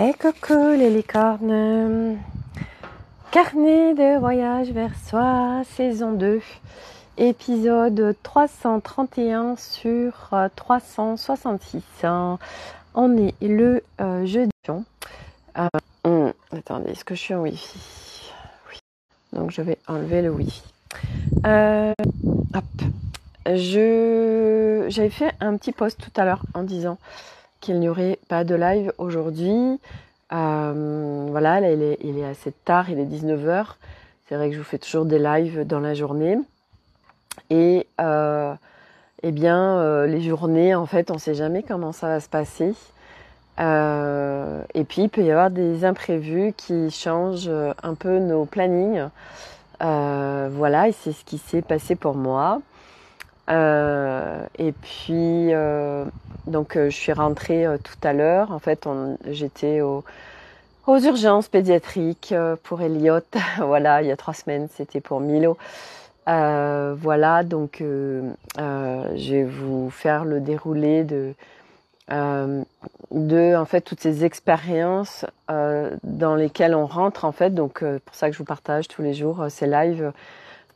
Et coucou les licornes, carnet de voyage vers soi, saison 2, épisode 331 sur 366. On est le jeudi. Attendez, est-ce que je suis en Wi-Fi? Oui. Donc je vais enlever le Wi-Fi. J'avais fait un petit post tout à l'heure en disant qu'il n'y aurait pas de live aujourd'hui. Voilà, là il est assez tard, il est 19h. C'est vrai que je vous fais toujours des lives dans la journée. Et les journées, en fait, on ne sait jamais comment ça va se passer. Et puis il peut y avoir des imprévus qui changent un peu nos plannings. Voilà, et c'est ce qui s'est passé pour moi. Donc je suis rentrée tout à l'heure. En fait, j'étais aux urgences pédiatriques pour Elliot. Voilà, il y a 3 semaines, c'était pour Milo. Voilà, donc je vais vous faire le déroulé de en fait toutes ces expériences dans lesquelles on rentre en fait. Donc pour ça que je vous partage tous les jours ces lives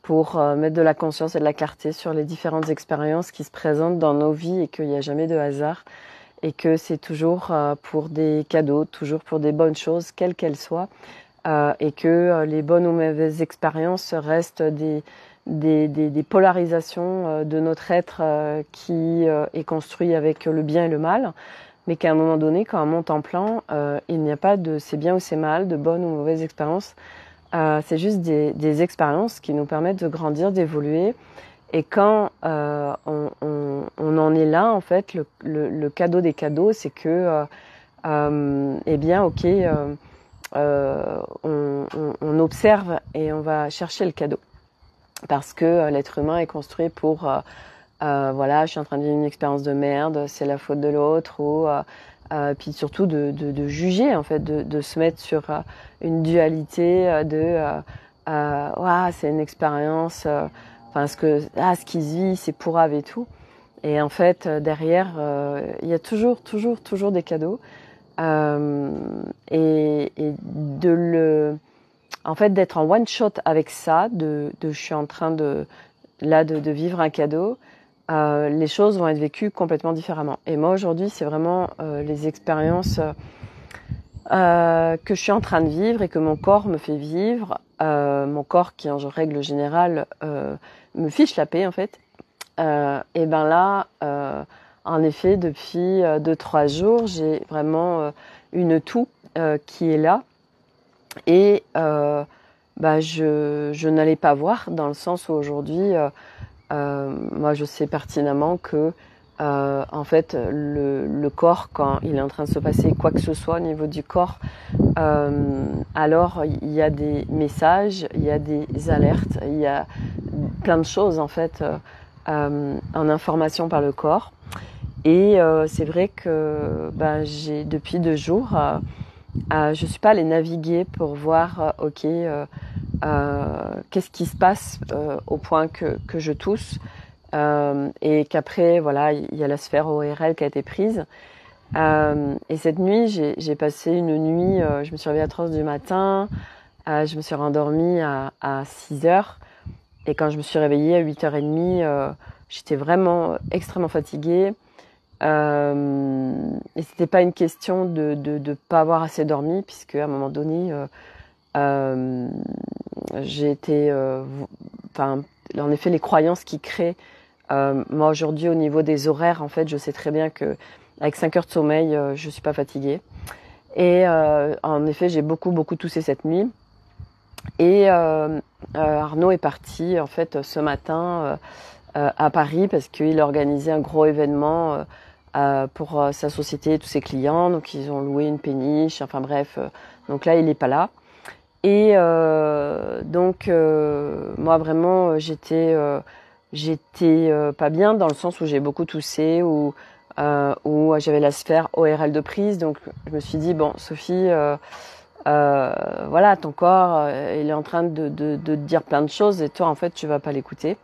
pour mettre de la conscience et de la clarté sur les différentes expériences qui se présentent dans nos vies et qu'il n'y a jamais de hasard et que c'est toujours pour des cadeaux, toujours pour des bonnes choses, quelles qu'elles soient, et que les bonnes ou mauvaises expériences restent des polarisations de notre être qui est construit avec le bien et le mal, mais qu'à un moment donné, quand on monte en plan, il n'y a pas de c'est bien ou c'est mal, de bonnes ou mauvaises expériences. C'est juste des expériences qui nous permettent de grandir, d'évoluer. Et quand on en est là, en fait, le cadeau des cadeaux, c'est que, on observe et on va chercher le cadeau. Parce que l'être humain est construit pour, voilà, je suis en train de vivre une expérience de merde, c'est la faute de l'autre, ou puis surtout de juger, en fait, de se mettre sur une dualité c'est une expérience, ce qui se vit, c'est pourrave et tout. Et en fait, derrière, il y a toujours des cadeaux. En fait, d'être en one shot avec ça, je suis en train de vivre un cadeau, les choses vont être vécues complètement différemment. Et moi, aujourd'hui, c'est vraiment les expériences que je suis en train de vivre et que mon corps me fait vivre. Mon corps qui, en règle générale, me fiche la paix, en fait. En effet, depuis 2-3 jours, j'ai vraiment une toux qui est là. Et je n'allais pas voir, dans le sens où aujourd'hui, moi je sais pertinemment que en fait le corps, quand il est en train de se passer quoi que ce soit au niveau du corps, alors il y a des messages, il y a des alertes, il y a plein de choses en fait en information par le corps. Et c'est vrai que j'ai depuis 2 jours je suis pas allée naviguer pour voir qu'est-ce qui se passe au point que je tousse, et qu'après voilà il y a la sphère ORL qui a été prise, et cette nuit j'ai passé une nuit, je me suis réveillée à 3h du matin, je me suis rendormie à 6h, et quand je me suis réveillée à 8h30, j'étais vraiment extrêmement fatiguée. Et c'était pas une question de pas avoir assez dormi, puisque à un moment donné j'ai été en effet les croyances qui créent, moi aujourd'hui au niveau des horaires, en fait je sais très bien que avec 5 heures de sommeil je suis pas fatiguée, et en effet j'ai beaucoup toussé cette nuit. Et Arnaud est parti en fait ce matin à Paris parce qu'il a organisé un gros événement pour sa société et tous ses clients. Donc ils ont loué une péniche, enfin bref. Donc là il n'est pas là. Et moi vraiment j'étais pas bien, dans le sens où j'ai beaucoup toussé, où j'avais la sphère ORL de prise. Donc je me suis dit bon Sophie, voilà, ton corps il est en train de te dire plein de choses, et toi en fait tu vas pas l'écouter,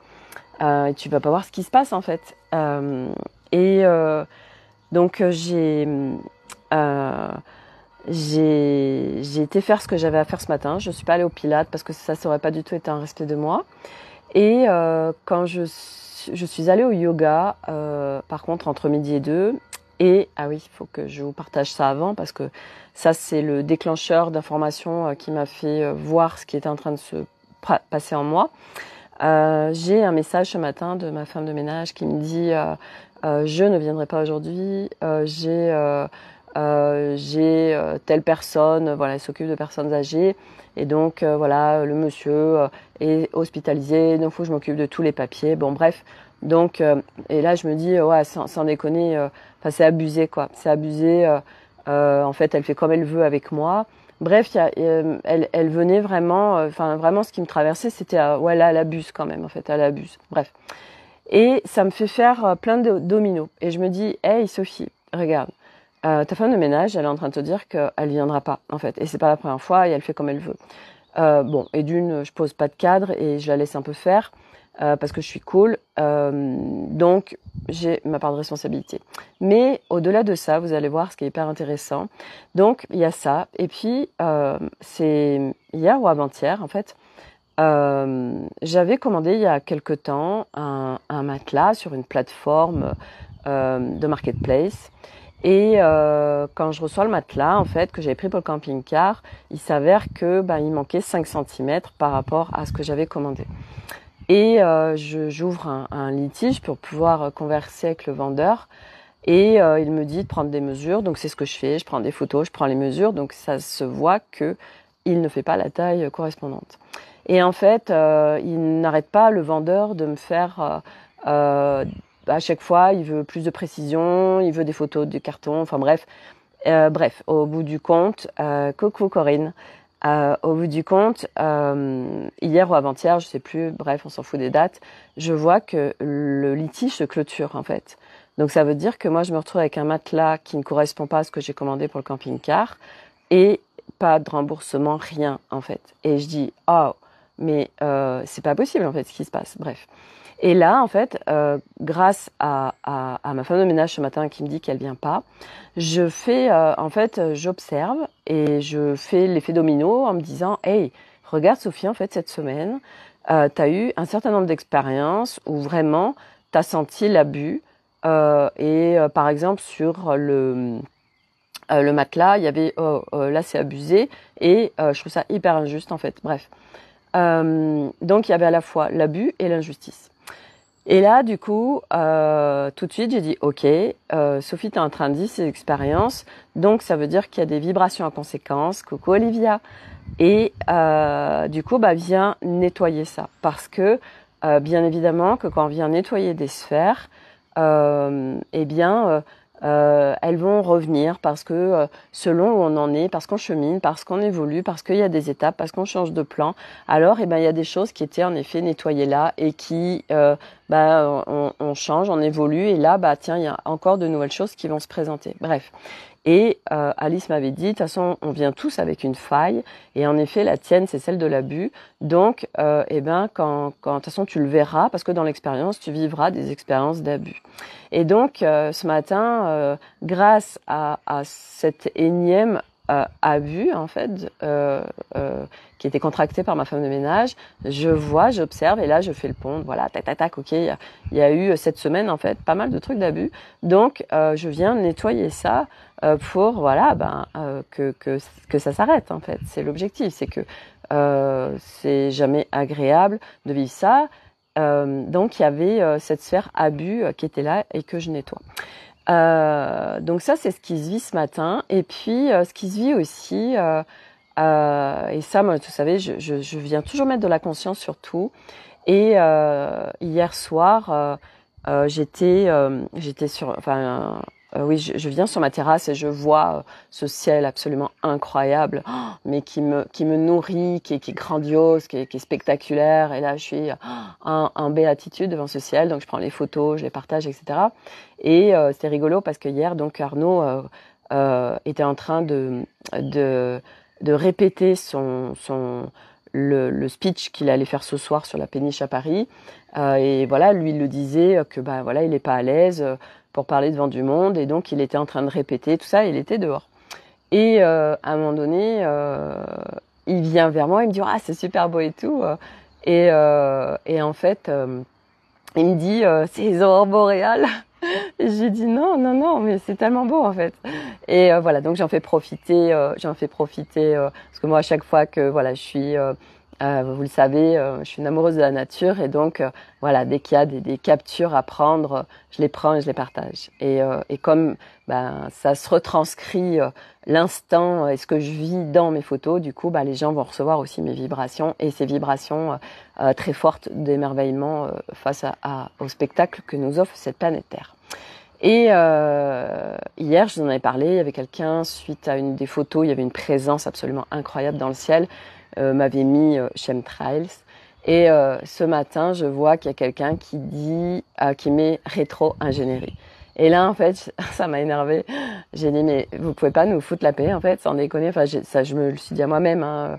et tu vas pas voir ce qui se passe en fait. Donc j'ai j'ai été faire ce que j'avais à faire ce matin. Je suis pas allée au Pilates parce que ça aurait pas du tout été un respect de moi. Et quand je suis allée au yoga, par contre entre midi et 2. Et ah oui, il faut que je vous partage ça avant parce que ça c'est le déclencheur d'information qui m'a fait voir ce qui était en train de se passer en moi. J'ai un message ce matin de ma femme de ménage qui me dit je ne viendrai pas aujourd'hui, j'ai telle personne, voilà, elle s'occupe de personnes âgées et donc voilà, le monsieur est hospitalisé, donc faut que je m'occupe de tous les papiers. Bon bref, donc et là je me dis ouais, sans déconner, enfin c'est abusé quoi, c'est abusé. En fait, elle fait comme elle veut avec moi. Bref, elle venait vraiment, enfin vraiment, ce qui me traversait, c'était ouais là, elle abuse quand même. En fait, elle abuse. Bref, et ça me fait faire plein de dominos. Et je me dis, hey Sophie, regarde, ta femme de ménage, elle est en train de te dire qu'elle viendra pas, en fait. Et c'est pas la première fois, et elle fait comme elle veut. Bon, et d'une, je pose pas de cadre et je la laisse un peu faire parce que je suis cool. Donc, j'ai ma part de responsabilité. Mais au-delà de ça, vous allez voir ce qui est hyper intéressant. Donc, il y a ça. Et puis, c'est hier ou avant-hier, en fait, j'avais commandé il y a quelque temps un matelas sur une plateforme de marketplace. Et quand je reçois le matelas, en fait, que j'avais pris pour le camping-car, il s'avère que il manquait 5 centimètres par rapport à ce que j'avais commandé. Et j'ouvre un litige pour pouvoir converser avec le vendeur. Et il me dit de prendre des mesures. Donc c'est ce que je fais. Je prends des photos, je prends les mesures. Donc ça se voit que il ne fait pas la taille correspondante. Et en fait, il n'arrête pas, le vendeur, de me faire à chaque fois, il veut plus de précision, il veut des photos de carton, enfin bref. Bref, au bout du compte, coucou Corinne, au bout du compte, hier ou avant-hier, je sais plus, bref, on s'en fout des dates, je vois que le litige se clôture en fait. Donc ça veut dire que moi je me retrouve avec un matelas qui ne correspond pas à ce que j'ai commandé pour le camping-car et pas de remboursement, rien en fait. Et je dis, oh, mais c'est pas possible en fait ce qui se passe, bref. Et là, en fait, grâce à ma femme de ménage ce matin qui me dit qu'elle vient pas, je fais, en fait, j'observe et je fais l'effet domino en me disant, hey, regarde Sophie, en fait, cette semaine, tu as eu un certain nombre d'expériences où vraiment tu as senti l'abus. Et par exemple, sur le matelas, il y avait, là c'est abusé et je trouve ça hyper injuste en fait. Bref. Donc il y avait à la fois l'abus et l'injustice. Et là, du coup, tout de suite, j'ai dit, ok, Sophie, t'es en train de dire ces expériences, donc ça veut dire qu'il y a des vibrations en conséquence. Coucou Olivia. Et du coup, viens nettoyer ça, parce que bien évidemment que quand on vient nettoyer des sphères, eh bien, elles vont revenir parce que selon où on en est, parce qu'on chemine, parce qu'on évolue, parce qu'il y a des étapes, parce qu'on change de plan, alors il y a des choses qui étaient en effet nettoyées là et qui on change, on évolue et là tiens, il y a encore de nouvelles choses qui vont se présenter. Bref. Et Alice m'avait dit, de toute façon, on vient tous avec une faille, et en effet, la tienne, c'est celle de l'abus. Donc, quand de toute façon, tu le verras, parce que dans l'expérience, tu vivras des expériences d'abus. Et donc, ce matin, grâce à cette énième abus, en fait, qui était contracté par ma femme de ménage, j'observe, et là, je fais le pont. Voilà, tac, tac, tac, ok, il y a eu cette semaine, en fait, pas mal de trucs d'abus. Donc, je viens nettoyer ça pour, voilà, que ça s'arrête, en fait. C'est l'objectif, c'est que c'est jamais agréable de vivre ça. Donc, il y avait cette sphère abus qui était là et que je nettoie. Donc ça, c'est ce qui se vit ce matin. Et puis, ce qui se vit aussi, et ça, moi, vous savez, je viens toujours mettre de la conscience sur tout. Et hier soir, j'étais sur, oui, je viens sur ma terrasse et je vois ce ciel absolument incroyable, mais qui me nourrit, qui est grandiose, qui est spectaculaire. Et là, je suis en béatitude devant ce ciel, donc je prends les photos, je les partage, etc. Et c'était rigolo parce que hier, donc Arnaud était en train de répéter le speech qu'il allait faire ce soir sur la péniche à Paris. Et voilà, lui, il le disait que voilà, il est pas à l'aise pour parler devant du monde, et donc il était en train de répéter tout ça, il était dehors. Et à un moment donné, il vient vers moi, il me dit ah c'est super beau et tout. Et en fait, il me dit c'est les aurores boréales. Et j'ai dit non, non, non, mais c'est tellement beau en fait. Et voilà, donc j'en fais profiter, parce que moi à chaque fois que voilà, je suis, vous le savez, je suis une amoureuse de la nature et donc voilà, dès qu'il y a des captures à prendre, je les prends et je les partage. Et comme ben ça se retranscrit l'instant et ce que je vis dans mes photos, du coup, bah les gens vont recevoir aussi mes vibrations et ces vibrations très fortes d'émerveillement face au spectacle que nous offre cette planète Terre. Et hier, je vous en avais parlé, il y avait quelqu'un, suite à une des photos, il y avait une présence absolument incroyable dans le ciel, m'avait mis chemtrails. Et ce matin, je vois qu'il y a quelqu'un qui dit, qui met rétro-ingénierie. Et là, en fait, ça m'a énervée. J'ai dit, mais vous pouvez pas nous foutre la paix, en fait, sans déconner. Enfin, ça, je me le suis dit à moi-même, hein.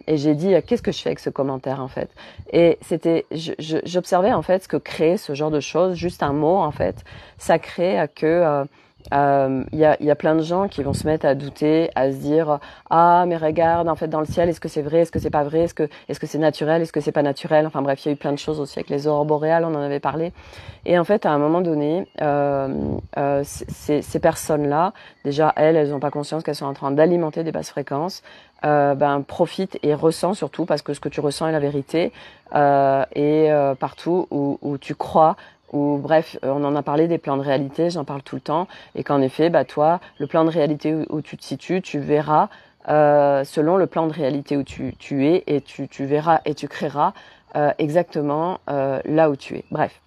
Et j'ai dit, qu'est-ce que je fais avec ce commentaire, en fait? Et c'était, j'observais, en fait, ce que crée ce genre de choses, juste un mot, en fait. Ça crée que, il y a plein de gens qui vont se mettre à douter, à se dire ah mais regarde en fait dans le ciel est-ce que c'est vrai, est-ce que c'est pas vrai, est-ce que c'est naturel, est-ce que c'est pas naturel, enfin bref il y a eu plein de choses aussi avec les aurores boréales, on en avait parlé. Et en fait à un moment donné ces personnes-là déjà elles ont pas conscience qu'elles sont en train d'alimenter des basses fréquences, profitent et ressentent surtout parce que ce que tu ressens est la vérité, partout où tu crois. Ou bref, on en a parlé des plans de réalité, j'en parle tout le temps, et qu'en effet, bah toi, le plan de réalité où tu te situes, tu verras selon le plan de réalité où tu es, et tu verras et tu créeras exactement là où tu es. Bref,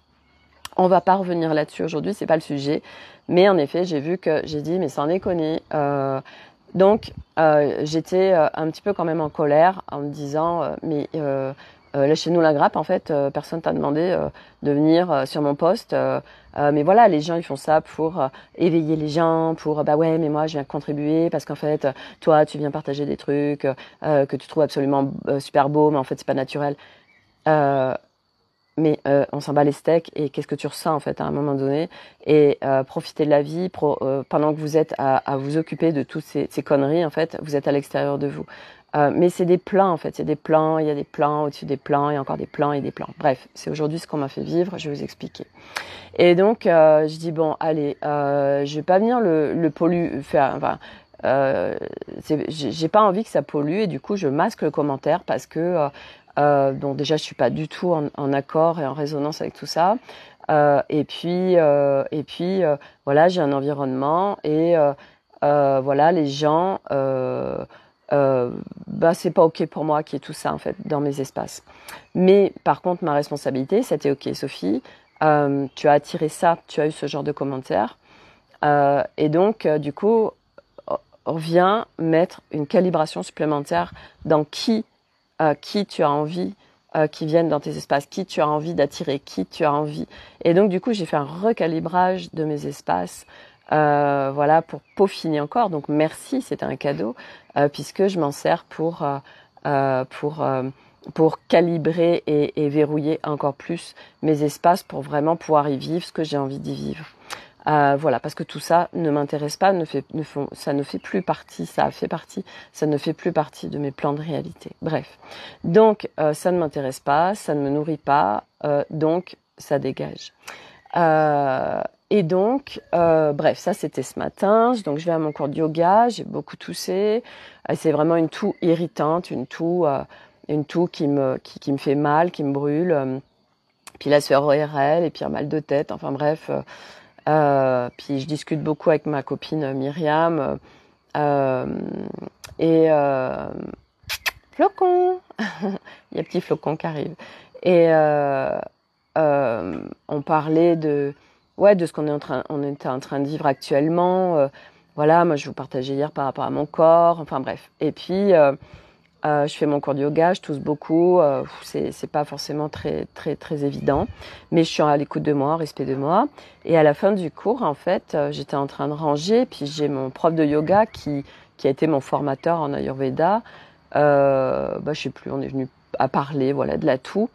on va pas revenir là-dessus aujourd'hui, c'est pas le sujet, mais en effet, j'ai dit, mais sans déconner. Donc, j'étais un petit peu quand même en colère en me disant, lâchez-nous la grappe, en fait, personne t'a demandé de venir sur mon poste. Mais voilà, les gens, ils font ça pour éveiller les gens, pour, bah ouais, mais moi, je viens contribuer parce qu'en fait, toi, tu viens partager des trucs que tu trouves absolument super beaux, mais en fait, c'est pas naturel. Euh, mais on s'en bat les steaks et qu'est-ce que tu ressens en fait à un moment donné et profiter de la vie pendant que vous êtes à vous occuper de toutes ces conneries en fait, vous êtes à l'extérieur de vous. Mais c'est des plans en fait, c'est des plans, il y a des plans au-dessus des plans, il y a encore des plans et des plans. Bref, c'est aujourd'hui ce qu'on m'a fait vivre, je vais vous expliquer. Et donc je dis bon allez, je vais pas venir le polluer, faire, enfin, j'ai pas envie que ça pollue et du coup je masque le commentaire parce que donc déjà je suis pas du tout en accord et en résonance avec tout ça. Voilà, j'ai un environnement et voilà les gens. C'est pas ok pour moi qu'il y ait tout ça en fait dans mes espaces. Mais par contre ma responsabilité c'était ok Sophie, tu as attiré ça, tu as eu ce genre de commentaires et donc du coup on vient mettre une calibration supplémentaire dans qui tu as envie qui viennent dans tes espaces, qui tu as envie d'attirer, qui tu as envie. Et donc du coup, j'ai fait un recalibrage de mes espaces, voilà, pour peaufiner encore. Donc merci, c'était un cadeau, puisque je m'en sers pour calibrer et verrouiller encore plus mes espaces pour vraiment pouvoir y vivre ce que j'ai envie d'y vivre. Voilà, parce que tout ça ne m'intéresse pas, ça ne fait plus partie, ça ne fait plus partie de mes plans de réalité. Bref, donc ça ne m'intéresse pas, ça ne me nourrit pas, donc ça dégage. Et donc, bref, ça c'était ce matin. Donc je vais à mon cours de yoga, j'ai beaucoup toussé. C'est vraiment une toux irritante, une toux qui me fait mal, qui me brûle. Puis la sueur ORL et puis un mal de tête. Enfin bref. Puis je discute beaucoup avec ma copine Myriam flocon, il y a petit flocon qui arrive et on parlait de ce qu'on était en train de vivre actuellement. Voilà, moi je vous partageais hier par rapport à mon corps, enfin bref. Et puis je fais mon cours de yoga, je tousse beaucoup, c'est pas forcément très très très évident, mais je suis à l'écoute de moi, respect de moi. Et à la fin du cours, en fait, j'étais en train de ranger, puis j'ai mon prof de yoga qui a été mon formateur en Ayurveda. Je sais plus, on est venu à parler, voilà, de la toux.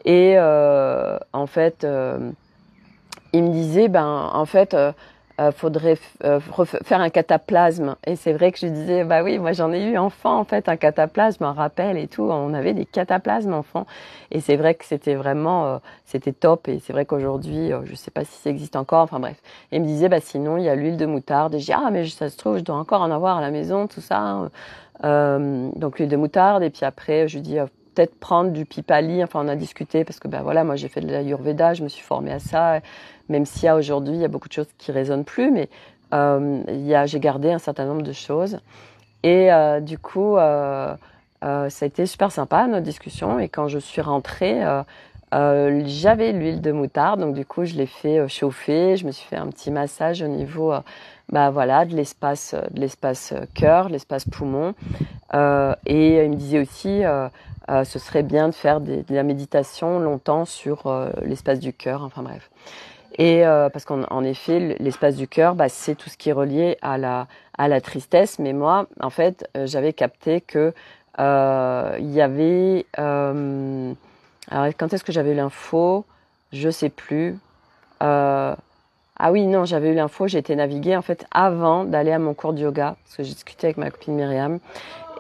Et en fait, il me disait, faudrait faire un cataplasme. Et c'est vrai que je disais, bah oui, moi j'en ai eu enfant en fait, un cataplasme, un rappel et tout. On avait des cataplasmes enfants. Et c'est vrai que c'était vraiment, c'était top. Et c'est vrai qu'aujourd'hui, je sais pas si ça existe encore. Enfin bref. Et il me disait, bah sinon il y a l'huile de moutarde. Et je dis, ah mais ça se trouve, je dois encore en avoir à la maison, tout ça. Donc l'huile de moutarde. Et puis après, je lui dis, peut-être prendre du pipali. Enfin, on a discuté parce que ben voilà, moi j'ai fait de l'ayurveda, je me suis formée à ça. Même s'il y a aujourd'hui, il y a beaucoup de choses qui résonnent plus, mais j'ai gardé un certain nombre de choses. Et du coup, ça a été super sympa notre discussion. Et quand je suis rentrée, j'avais l'huile de moutarde, donc du coup je l'ai fait chauffer. Je me suis fait un petit massage au niveau, bah voilà, de l'espace cœur, de l'espace poumon. Et il me disait aussi, ce serait bien de faire de la méditation longtemps sur l'espace du cœur. Enfin bref. Et parce qu'en effet, l'espace du cœur, bah, c'est tout ce qui est relié à la tristesse. Mais moi, en fait, j'avais capté que il y avait. Alors, quand est-ce que j'avais eu l'info? Je sais plus. Ah oui, non, j'avais eu l'info. J'ai été naviguer en fait avant d'aller à mon cours de yoga parce que j'ai discuté avec ma copine Myriam.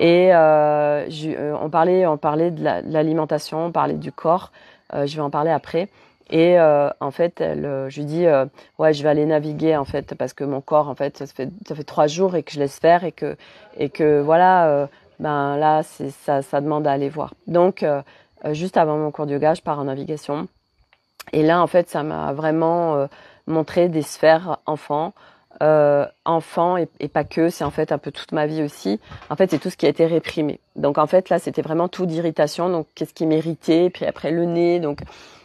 Et on parlait de l'alimentation, on parlait du corps. Je vais en parler après. Et en fait, je lui dis, ouais, je vais aller naviguer en fait parce que mon corps, en fait, ça fait 3 jours et que je laisse faire et que voilà, ben là, ça demande à aller voir. Donc, juste avant mon cours de yoga, je pars en navigation. Et là, en fait, ça m'a vraiment montré des sphères enfants. Enfant et pas que, c'est en fait un peu toute ma vie aussi. En fait, c'est tout ce qui a été réprimé. Donc en fait, là, c'était vraiment tout d'irritation. Donc qu'est-ce qui m'irritait? Puis après le nez. Donc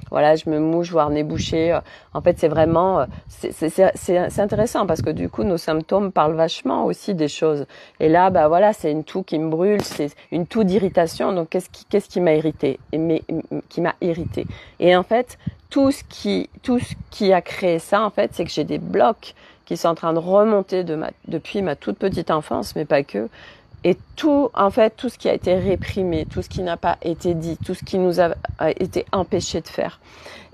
voilà, je me mouche, voire nez bouché. En fait, c'est vraiment, c'est intéressant parce que du coup, nos symptômes parlent vachement aussi des choses. Et là, bah voilà, c'est une toux qui me brûle, c'est une toux d'irritation. Donc qu'est-ce qui m'a irrité? Qui m'a irrité. Et en fait, tout ce qui a créé ça, en fait, c'est que j'ai des blocs qui sont en train de remonter depuis ma toute petite enfance, mais pas que. Et tout, en fait, tout ce qui a été réprimé, tout ce qui n'a pas été dit, tout ce qui nous a été empêché de faire.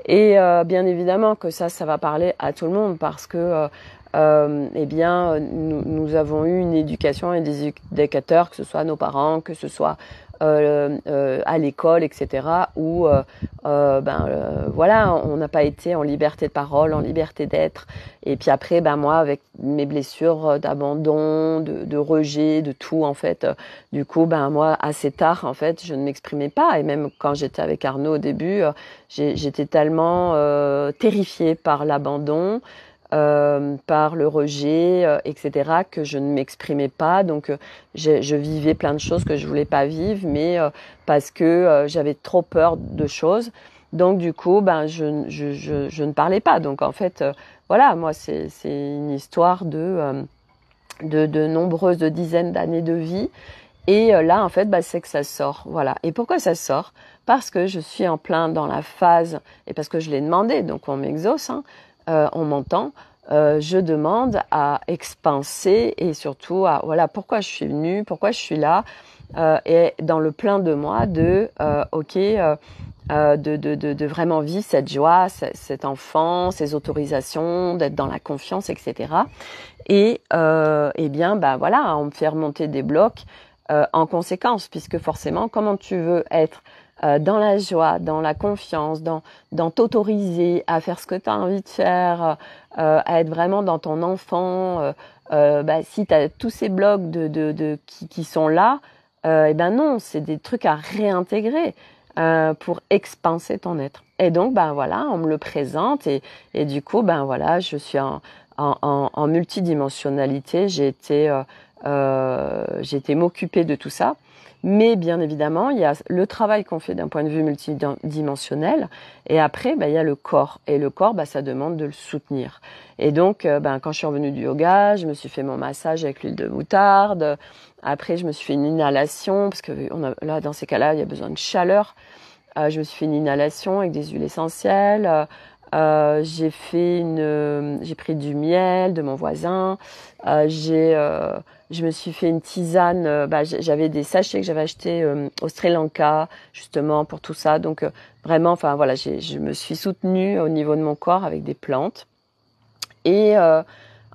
Et bien évidemment que ça va parler à tout le monde parce que, eh bien, nous avons eu une éducation et des éducateurs, que ce soit nos parents, que ce soit à l'école, etc., où voilà, on n'a pas été en liberté de parole, en liberté d'être. Et puis après, ben moi, avec mes blessures d'abandon, de rejet, de tout, en fait, du coup, ben moi, assez tard, en fait, je ne m'exprimais pas. Et même quand j'étais avec Arnaud au début, j'étais tellement terrifiée par l'abandon, par le rejet, etc., que je ne m'exprimais pas. Donc, je vivais plein de choses que je voulais pas vivre, mais parce que j'avais trop peur de choses. Donc, du coup, ben, je ne parlais pas. Donc, en fait, voilà, moi, c'est une histoire de nombreuses dizaines d'années de vie. Et là, en fait, bah, c'est que ça sort. Voilà. Et pourquoi ça sort? Parce que je suis en plein dans la phase, et parce que je l'ai demandé, donc on m'exauce, hein, on m'entend. Je demande à expanser et surtout à, voilà, pourquoi je suis venue, pourquoi je suis là, et dans le plein de moi de, de vraiment vivre cette joie, cet enfant, ces autorisations, d'être dans la confiance, etc. Et eh bien, bah voilà, on me fait remonter des blocs en conséquence, puisque forcément, comment tu veux être dans la joie, dans la confiance, dans t'autoriser à faire ce que tu as envie de faire, à être vraiment dans ton enfant, bah, si tu as tous ces blocs qui sont là, eh ben non, c'est des trucs à réintégrer pour expanser ton être. Et donc, ben voilà, on me le présente et du coup, ben voilà, je suis en multidimensionnalité. J'ai été m'occuper de tout ça. Mais bien évidemment, il y a le travail qu'on fait d'un point de vue multidimensionnel. Et après, ben, il y a le corps. Et le corps, ben, ça demande de le soutenir. Et donc, ben, quand je suis revenue du yoga, je me suis fait mon massage avec l'huile de moutarde. Après, je me suis fait une inhalation, parce que là, dans ces cas-là, il y a besoin de chaleur. Je me suis fait une inhalation avec des huiles essentielles. J'ai pris du miel de mon voisin. Je me suis fait une tisane. J'avais des sachets que j'avais achetés au Sri Lanka justement pour tout ça. Donc vraiment, enfin voilà, je me suis soutenue au niveau de mon corps avec des plantes. Et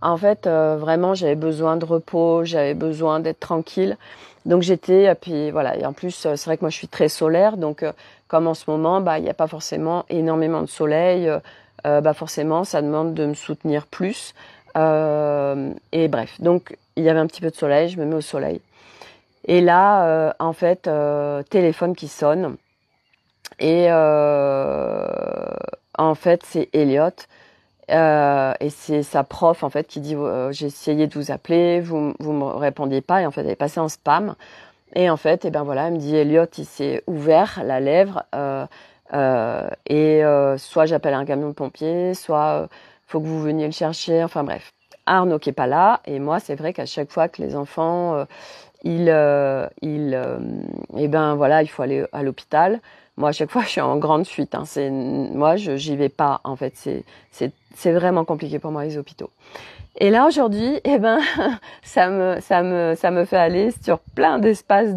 en fait, vraiment, j'avais besoin de repos, j'avais besoin d'être tranquille. Donc j'étais, puis voilà, et en plus, c'est vrai que moi je suis très solaire, donc comme en ce moment, bah il n'y a pas forcément énormément de soleil, bah forcément, ça demande de me soutenir plus. Et bref, donc il y avait un petit peu de soleil, je me mets au soleil. Et là, en fait, téléphone qui sonne. Et en fait, c'est Elliot. Et c'est sa prof en fait qui dit j'ai essayé de vous appeler, vous me répondiez pas et en fait elle est passée en spam. Et en fait, et ben voilà, elle me dit Elliot, il s'est ouvert la lèvre soit j'appelle un camion de pompiers, soit faut que vous veniez le chercher. Enfin bref, Arnaud qui est pas là et moi c'est vrai qu'à chaque fois que les enfants et ben voilà, il faut aller à l'hôpital. Moi, à chaque fois, je suis en grande fuite. Hein. Moi, j'y vais pas. En fait, c'est vraiment compliqué pour moi les hôpitaux. Et là aujourd'hui, eh ben, ça me fait aller sur plein d'espaces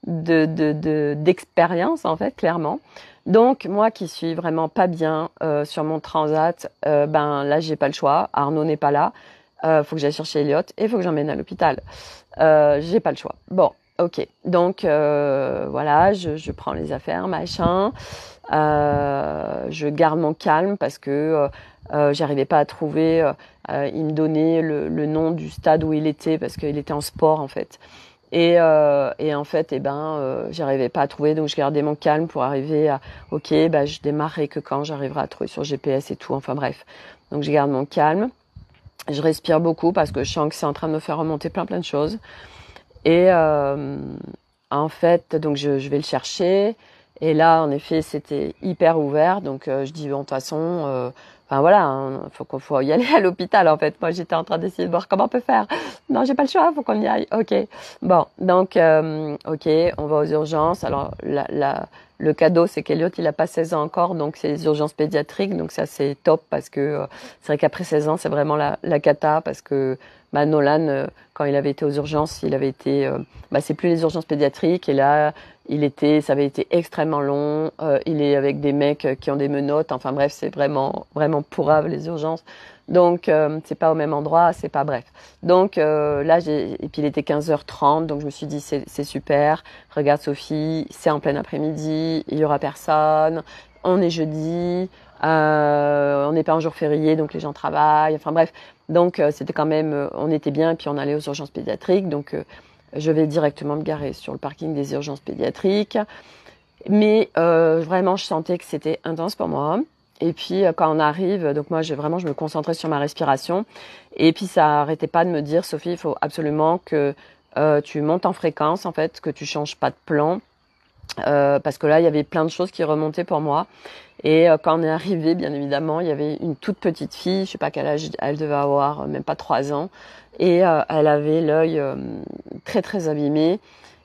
d'expérience en fait, clairement. Donc moi qui suis vraiment pas bien sur mon transat, ben là j'ai pas le choix. Arnaud n'est pas là. Faut que j'aille chercher Elliot et faut que j'emmène à l'hôpital. J'ai pas le choix. Bon, ok. Donc voilà, je prends les affaires, machin. Je garde mon calme parce que j'arrivais pas à trouver. Il me donnait le nom du stade où il était parce qu'il était en sport en fait. Et en fait, j'arrivais pas à trouver, donc je gardais mon calme pour arriver à. Ok, bah je démarrerai que quand j'arriverai à trouver sur GPS et tout. Enfin bref. Donc je garde mon calme. Je respire beaucoup parce que je sens que c'est en train de me faire remonter plein de choses. Et en fait, donc je vais le chercher. Et là, en effet, c'était hyper ouvert. Donc je dis bon, de toute façon, enfin voilà, hein, faut y aller à l'hôpital. En fait, moi, j'étais en train d'essayer de voir comment on peut faire. Non, j'ai pas le choix, faut qu'on y aille. Ok. Bon, donc ok, on va aux urgences. Alors le cadeau, c'est qu'Eliott, il a pas 16 ans encore, donc c'est les urgences pédiatriques. Donc ça, c'est top parce que c'est vrai qu'après 16 ans, c'est vraiment la cata parce que Nolan, quand il avait été aux urgences, il avait été, c'est plus les urgences pédiatriques et là, ça avait été extrêmement long. Il est avec des mecs qui ont des menottes. Enfin bref, c'est vraiment pourrave les urgences. Donc c'est pas au même endroit, c'est pas bref. Donc là, et puis il était 15h30, donc je me suis dit c'est super. Regarde Sophie, c'est en plein après-midi, il y aura personne. On est jeudi. On n'est pas un jour férié, donc les gens travaillent. Enfin bref, donc c'était quand même, on était bien, et puis on allait aux urgences pédiatriques. Donc je vais directement me garer sur le parking des urgences pédiatriques. Mais vraiment, je sentais que c'était intense pour moi. Et puis quand on arrive, donc moi je me concentrais sur ma respiration. Et puis ça arrêtait pas de me dire, Sophie, il faut absolument que tu montes en fréquence, en fait, que tu changes pas de plan. Parce que là, il y avait plein de choses qui remontaient pour moi. Et quand on est arrivé, bien évidemment, il y avait une toute petite fille, je sais pas quel âge elle devait avoir, même pas 3 ans, et elle avait l'œil très très abîmé.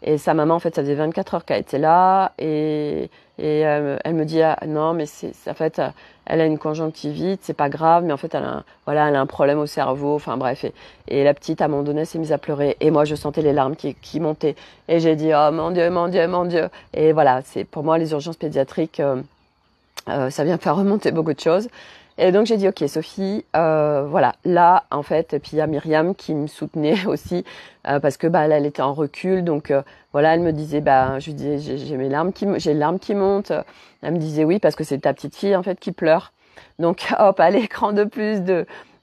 Et sa maman, en fait, ça faisait 24 heures qu'elle était là, et elle me dit non, mais en fait, elle a une conjonctivite, c'est pas grave, mais en fait, elle a un problème au cerveau. Enfin bref, et la petite à un moment donné s'est mise à pleurer, et moi je sentais les larmes qui montaient, et j'ai dit oh mon Dieu, mon Dieu, mon Dieu. Et voilà, c'est pour moi les urgences pédiatriques. Ça vient faire remonter beaucoup de choses. Et donc j'ai dit ok Sophie, voilà, là en fait, et puis il y a Myriam qui me soutenait aussi parce que elle était en recul, donc voilà, elle me disait je lui disais j'ai les larmes qui montent. Elle me disait oui parce que c'est ta petite fille en fait qui pleure. Donc hop, à l'écran de plus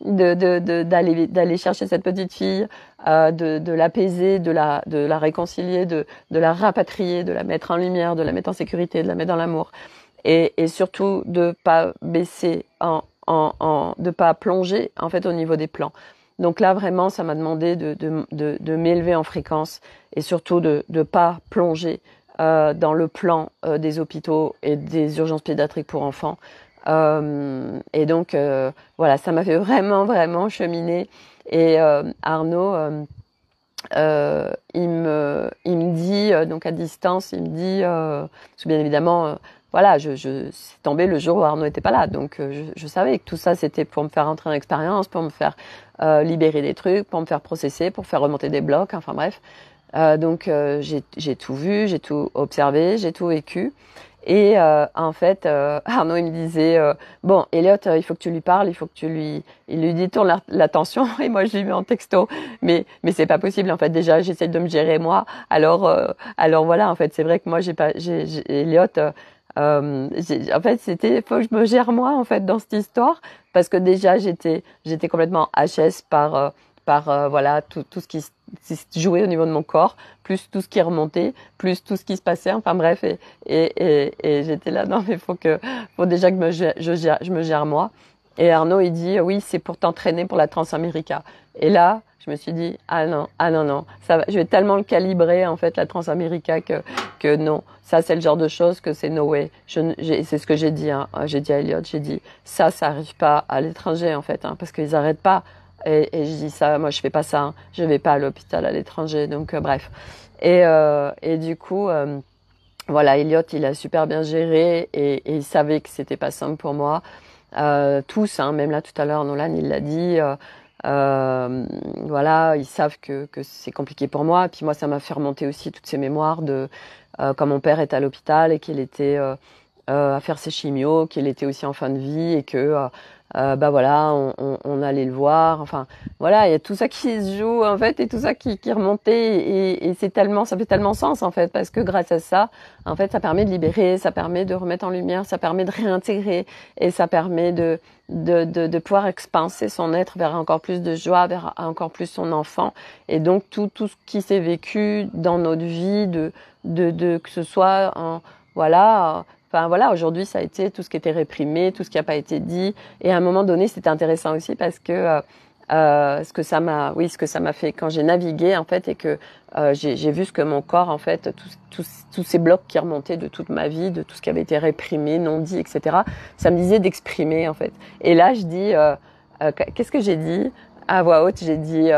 d'aller chercher cette petite fille, de l'apaiser, de la réconcilier, de la rapatrier, de la mettre en lumière, de la mettre en sécurité, de la mettre dans l'amour. Et surtout de pas baisser de pas plonger en fait au niveau des plans. Donc là vraiment ça m'a demandé de m'élever en fréquence et surtout de pas plonger dans le plan des hôpitaux et des urgences pédiatriques pour enfants. Et donc voilà, ça m'a fait vraiment cheminer. Et Arnaud il me dit donc à distance, il me dit parce que bien évidemment voilà, c'est tombé le jour où Arnaud n'était pas là, donc je savais que tout ça c'était pour me faire entrer en expérience, pour me faire libérer des trucs, pour me faire processer, pour faire remonter des blocs, enfin bref. Donc j'ai tout vu, j'ai tout observé, j'ai tout vécu. Et en fait, Arnaud il me disait bon, Elliot, il faut que tu lui parles, il faut que il lui détourne l'attention. Et moi je lui mets en texto, mais c'est pas possible. En fait, déjà j'essaie de me gérer moi. Alors voilà, en fait, c'est vrai que moi Elliot. En fait, faut que je me gère moi en fait dans cette histoire parce que déjà j'étais complètement HS par voilà tout ce qui se jouait au niveau de mon corps, plus tout ce qui remontait, plus tout ce qui se passait. Enfin bref, et j'étais là non mais faut déjà que je me gère moi. Et Arnaud il dit oui c'est pour t'entraîner pour la Transamérica. Et là je me suis dit ah non ça va, je vais tellement le calibrer en fait la Transamérica que non, ça c'est le genre de choses que c'est no way. C'est ce que j'ai dit hein. J'ai dit à Elliot, j'ai dit ça arrive pas à l'étranger en fait hein, parce qu'ils arrêtent pas. Et je dis ça, moi je fais pas ça, hein. Je vais pas à l'hôpital à l'étranger, donc bref. Et du coup, voilà, Elliot, il a super bien géré et il savait que c'était pas simple pour moi. Tous, hein, même là tout à l'heure, Nolan, il l'a dit. Voilà, ils savent que c'est compliqué pour moi. Et puis moi, ça m'a fait remonter aussi toutes ces mémoires de quand mon père était à l'hôpital et qu'il était à faire ses chimios, qu'il était aussi en fin de vie et que bah voilà, on allait le voir. Enfin, voilà, il y a tout ça qui se joue en fait et tout ça qui remontait et ça fait tellement sens en fait parce que grâce à ça, en fait, ça permet de libérer, ça permet de remettre en lumière, ça permet de réintégrer et ça permet de pouvoir expanser son être vers encore plus de joie, vers encore plus son enfant. Et donc tout ce qui s'est vécu dans notre vie, que ce soit en voilà. Enfin voilà, aujourd'hui ça a été tout ce qui était réprimé, tout ce qui n'a pas été dit. Et à un moment donné, c'était intéressant aussi parce que ce que ça m'a fait quand j'ai navigué en fait et que j'ai vu ce que mon corps en fait, tous ces blocs qui remontaient de toute ma vie, de tout ce qui avait été réprimé, non dit, etc. Ça me disait d'exprimer en fait. Et là, je dis, qu'est-ce que j'ai dit à voix haute? J'ai dit,